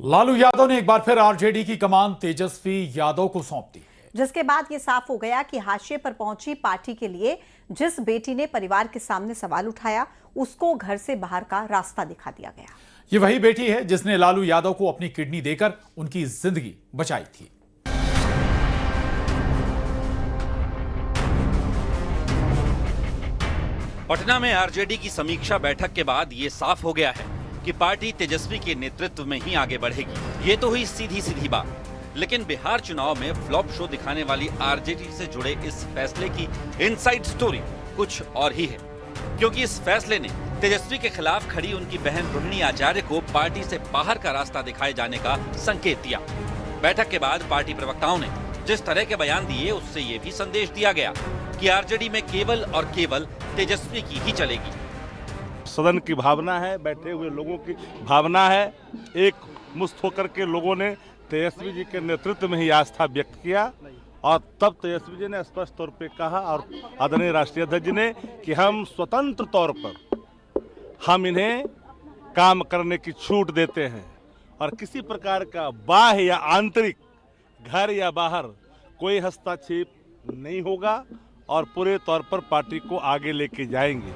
लालू यादव ने एक बार फिर आरजेडी की कमान तेजस्वी यादव को सौंप दी, जिसके बाद ये साफ हो गया कि हाशिए पर पहुंची पार्टी के लिए जिस बेटी ने परिवार के सामने सवाल उठाया उसको घर से बाहर का रास्ता दिखा दिया गया। ये वही बेटी है जिसने लालू यादव को अपनी किडनी देकर उनकी जिंदगी बचाई थी। पटना में आरजेडी की समीक्षा बैठक के बाद ये साफ हो गया है कि पार्टी तेजस्वी के नेतृत्व में ही आगे बढ़ेगी। ये तो हुई सीधी सीधी बात, लेकिन बिहार चुनाव में फ्लॉप शो दिखाने वाली आरजेडी से जुड़े इस फैसले की इनसाइड स्टोरी कुछ और ही है, क्योंकि इस फैसले ने तेजस्वी के खिलाफ खड़ी उनकी बहन रोहिणी आचार्य को पार्टी से बाहर का रास्ता दिखाए जाने का संकेत दिया। बैठक के बाद पार्टी प्रवक्ताओं ने जिस तरह के बयान दिए उससे ये भी संदेश दिया गया कि आरजेडी में केवल और केवल तेजस्वी की ही चलेगी। सदन की भावना है, बैठे हुए लोगों की भावना है। एक मुस्त होकर के लोगों ने तेजस्वी जी के नेतृत्व में ही आस्था व्यक्त किया और तब तेजस्वी जी ने स्पष्ट तौर पे कहा और आदरणीय राष्ट्रीय अध्यक्ष जी ने कि हम स्वतंत्र तौर पर हम इन्हें काम करने की छूट देते हैं और किसी प्रकार का बाह्य या आंतरिक घर या बाहर कोई हस्तक्षेप नहीं होगा और पूरे तौर पर पार्टी को आगे लेके जाएंगे।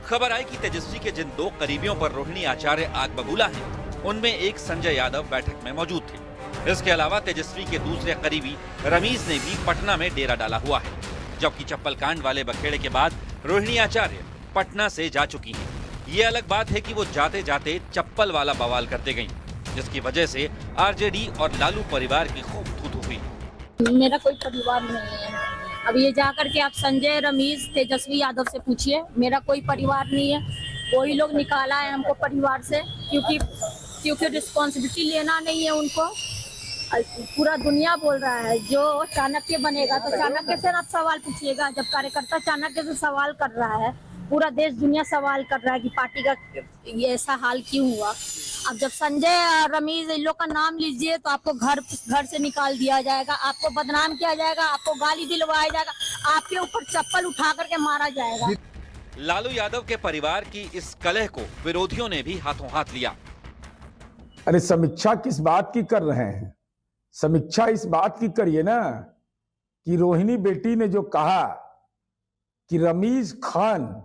खबर आई कि तेजस्वी के जिन दो करीबियों पर रोहिणी आचार्य आग बबूला हैं, उनमें एक संजय यादव बैठक में मौजूद थे। इसके अलावा तेजस्वी के दूसरे करीबी रमीज ने भी पटना में डेरा डाला हुआ है, जबकि चप्पल कांड वाले बखेड़े के बाद रोहिणी आचार्य पटना से जा चुकी हैं। ये अलग बात है कि वो जाते जाते चप्पल वाला बवाल करते गईं, जिसकी वजह से आरजेडी और लालू परिवार की खूब थू-थू हुई। मेरा कोई परिवार नहीं है। अब ये जाकर के आप संजय, रमीज, तेजस्वी यादव से पूछिए, मेरा कोई परिवार नहीं है। वही लोग निकाला है हमको परिवार से, क्योंकि रिस्पॉन्सिबिलिटी लेना नहीं है उनको। पूरा दुनिया बोल रहा है जो चाणक्य बनेगा तो चाणक्य से आप सवाल पूछिएगा। जब कार्यकर्ता चाणक्य से सवाल कर रहा है, पूरा देश दुनिया सवाल कर रहा है कि पार्टी का ये ऐसा हाल क्यों हुआ। अब जब संजय, रमीज, इन लोग का नाम लीजिए तो आपको घर से निकाल दिया जाएगा, आपको बदनाम किया जाएगा, आपको गाली दिलवाया जाएगा, आपके ऊपर चप्पल उठा करके मारा जाएगा। लालू यादव के परिवार की इस कलह को विरोधियों ने भी हाथों हाथ लिया। अरे समीक्षा किस बात की कर रहे हैं? समीक्षा इस बात की करिए ना कि रोहिणी बेटी ने जो कहा कि रमीज खान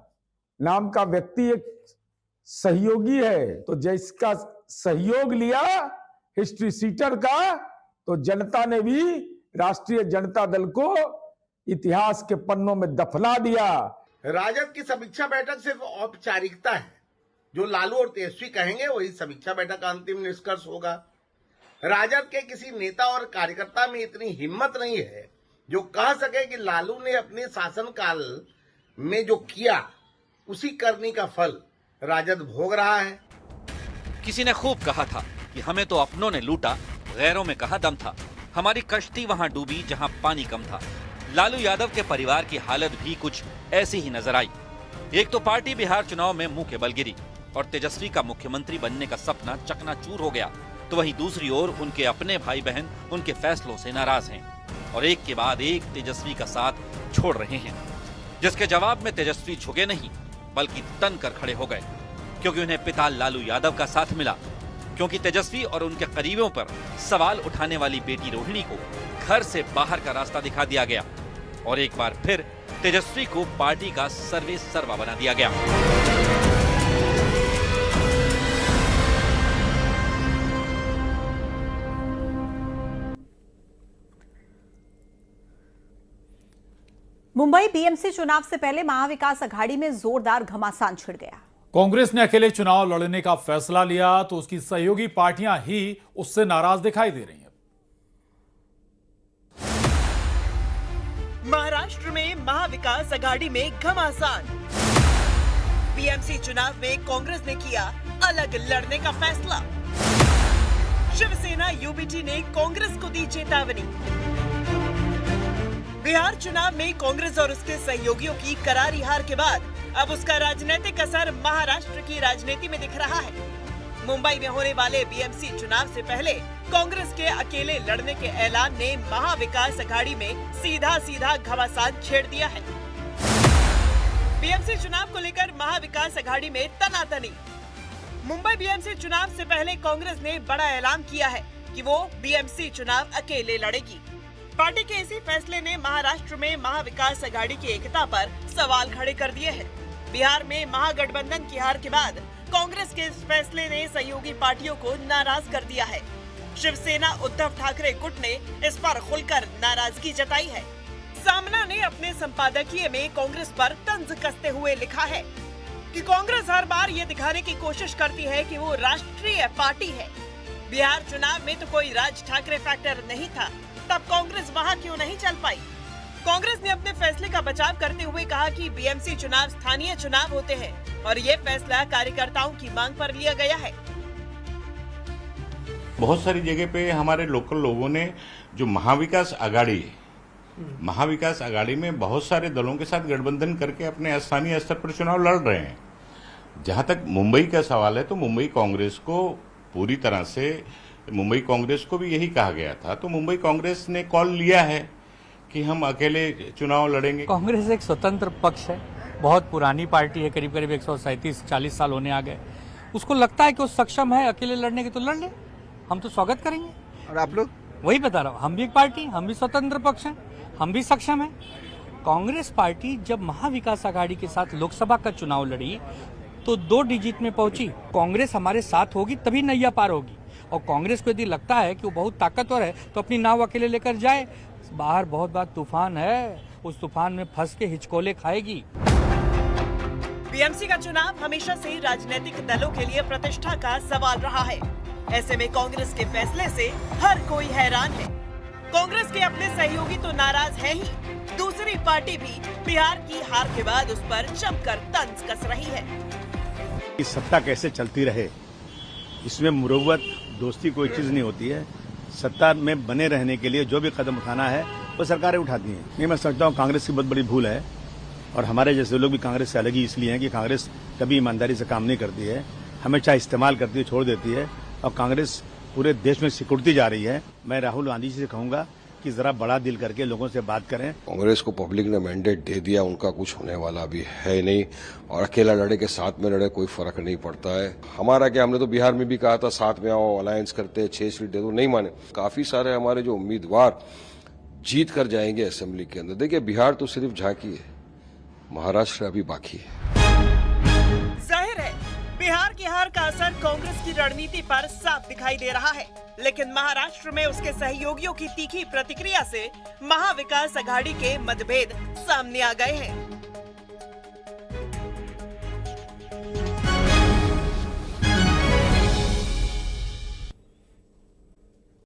नाम का व्यक्ति एक सहयोगी है, तो जिसका सहयोग लिया हिस्ट्री सीटर का, तो जनता ने भी राष्ट्रीय जनता दल को इतिहास के पन्नों में दफना दिया। राजद की समीक्षा बैठक सिर्फ औपचारिकता है। जो लालू और तेजस्वी कहेंगे वही समीक्षा बैठक का अंतिम निष्कर्ष होगा। राजद के किसी नेता और कार्यकर्ता में इतनी हिम्मत नहीं है जो कह सके कि लालू ने अपने शासनकाल में जो किया उसी करनी का फल राजद भोग रहा है। किसी ने खूब कहा था कि हमें तो अपनों ने लूटा, गैरों में कहाँ दम था, हमारी कश्ती वहां डूबी जहां पानी कम था। लालू यादव के परिवार की हालत भी कुछ ऐसी ही नजर आई। एक तो पार्टी बिहार चुनाव में मुंह के बल गिरी और तेजस्वी का मुख्यमंत्री बनने का सपना चकनाचूर हो गया, तो वहीं दूसरी ओर उनके अपने भाई बहन उनके फैसलों से नाराज हैं और एक के बाद एक तेजस्वी का साथ छोड़ रहे हैं, जिसके जवाब में तेजस्वी झुके नहीं बल्कि तन कर खड़े हो गए, क्योंकि उन्हें पिता लालू यादव का साथ मिला, क्योंकि तेजस्वी और उनके करीबियों पर सवाल उठाने वाली बेटी रोहिणी को घर से बाहर का रास्ता दिखा दिया गया और एक बार फिर तेजस्वी को पार्टी का सर्वे सर्वा बना दिया गया। मुंबई बीएमसी चुनाव से पहले महाविकास अघाड़ी में जोरदार घमासान छिड़ गया। कांग्रेस ने अकेले चुनाव लड़ने का फैसला लिया तो उसकी सहयोगी पार्टियां ही उससे नाराज दिखाई दे रही हैं। महाराष्ट्र में महाविकास अघाड़ी में घमासान। बीएमसी चुनाव में कांग्रेस ने किया अलग लड़ने का फैसला। शिवसेना यूबीटी ने कांग्रेस को दी चेतावनी। बिहार चुनाव में कांग्रेस और उसके सहयोगियों की करारी हार के बाद अब उसका राजनीतिक असर महाराष्ट्र की राजनीति में दिख रहा है। मुंबई में होने वाले बीएमसी चुनाव से पहले कांग्रेस के अकेले लड़ने के ऐलान ने महाविकास अघाड़ी में सीधा घमासान छेड़ दिया है। बीएमसी चुनाव को लेकर महाविकास अघाड़ी में तनातनी। मुंबई बीएमसी चुनाव से पहले कांग्रेस ने बड़ा ऐलान किया है कि वो बीएमसी चुनाव अकेले लड़ेगी। पार्टी के इसी फैसले ने महाराष्ट्र में महाविकास अघाड़ी की एकता पर सवाल खड़े कर दिए हैं। बिहार में महागठबंधन की हार के बाद कांग्रेस के इस फैसले ने सहयोगी पार्टियों को नाराज कर दिया है। शिवसेना उद्धव ठाकरे गुट ने इस पर खुलकर नाराजगी जताई है। सामना ने अपने संपादकीय में कांग्रेस पर तंज कसते हुए लिखा है कि कांग्रेस हर बार ये दिखाने की कोशिश करती है कि वो राष्ट्रीय पार्टी है। बिहार चुनाव में तो कोई राज ठाकरे फैक्टर नहीं था, तब कांग्रेस वहां क्यों नहीं चल पाई। कांग्रेस ने अपने फैसले का बचाव करते हुए कहा कि बीएमसी चुनाव स्थानीय चुनाव होते हैं और ये फैसला कार्यकर्ताओं की मांग पर लिया गया है। बहुत सारी जगह पे हमारे लोकल लोगों ने जो महाविकास आघाड़ी है, महाविकास आघाड़ी में बहुत सारे दलों के साथ गठबंधन करके अपने स्थानीय स्तर पर चुनाव लड़ रहे हैं। जहां तक मुंबई का सवाल है तो मुंबई कांग्रेस को पूरी तरह से, मुंबई कांग्रेस को भी यही कहा गया था, तो मुंबई कांग्रेस ने कॉल लिया है कि हम अकेले चुनाव लड़ेंगे। कांग्रेस एक स्वतंत्र पक्ष है, बहुत पुरानी पार्टी है, करीब करीब 137-40 साल होने आ गए। उसको लगता है कि वो सक्षम है अकेले लड़ने के, तो लड़ ले, हम तो स्वागत करेंगे। और आप लोग? वही बता रहा हूँ, हम भी एक पार्टी, हम भी स्वतंत्र पक्ष हैं, हम भी सक्षम हैं। कांग्रेस पार्टी जब महाविकास आघाड़ी के साथ लोकसभा का चुनाव लड़ी तो 2 डिजिट में पहुंची। कांग्रेस हमारे साथ होगी तभी नैया पार होगी। और कांग्रेस को यदि लगता है कि वो बहुत ताकतवर है तो अपनी नाव अकेले लेकर जाए। बाहर बहुत बड़ा तूफान है, उस तूफान में फंस के हिचकोले खाएगी। बीएमसी का चुनाव हमेशा से ही राजनीतिक दलों के लिए प्रतिष्ठा का सवाल रहा है। ऐसे में कांग्रेस के फैसले से हर कोई हैरान है। कांग्रेस के अपने सहयोगी तो नाराज हैं ही, दूसरी पार्टी भी बिहार की हार के बाद उस पर जमकर तंज कस रही है। इस सत्ता कैसे चलती रहे, इसमें मुरव्वत दोस्ती कोई चीज नहीं होती है। सत्ता में बने रहने के लिए जो भी कदम उठाना है वो सरकारें उठाती हैं। नहीं, मैं समझता हूँ कांग्रेस की बहुत बड़ी भूल है और हमारे जैसे लोग भी कांग्रेस से अलग ही इसलिए हैं कि कांग्रेस कभी ईमानदारी से काम नहीं करती है, हमेशा इस्तेमाल करती है, छोड़ देती है और कांग्रेस पूरे देश में सिकुड़ती जा रही है। मैं राहुल गांधी जी से कहूंगा कि जरा बड़ा दिल करके लोगों से बात करें। कांग्रेस को पब्लिक ने मैंडेट दे दिया, उनका कुछ होने वाला भी है नहीं और अकेला लड़े के साथ में लड़े कोई फर्क नहीं पड़ता है। हमारा क्या, हमने तो बिहार में भी कहा था साथ में आओ, अलायंस करते, 6 सीट दे दो, नहीं माने। काफी सारे हमारे जो उम्मीदवार जीत कर जाएंगे असेंबली के अंदर। देखिए बिहार तो सिर्फ झांकी है, महाराष्ट्र अभी बाकी है। जाहिर है बिहार की हार का असर कांग्रेस की रणनीति पर साफ दिखाई दे रहा है, लेकिन महाराष्ट्र में उसके सहयोगियों की तीखी प्रतिक्रिया से महाविकास अघाड़ी के मतभेद सामने आ गए हैं।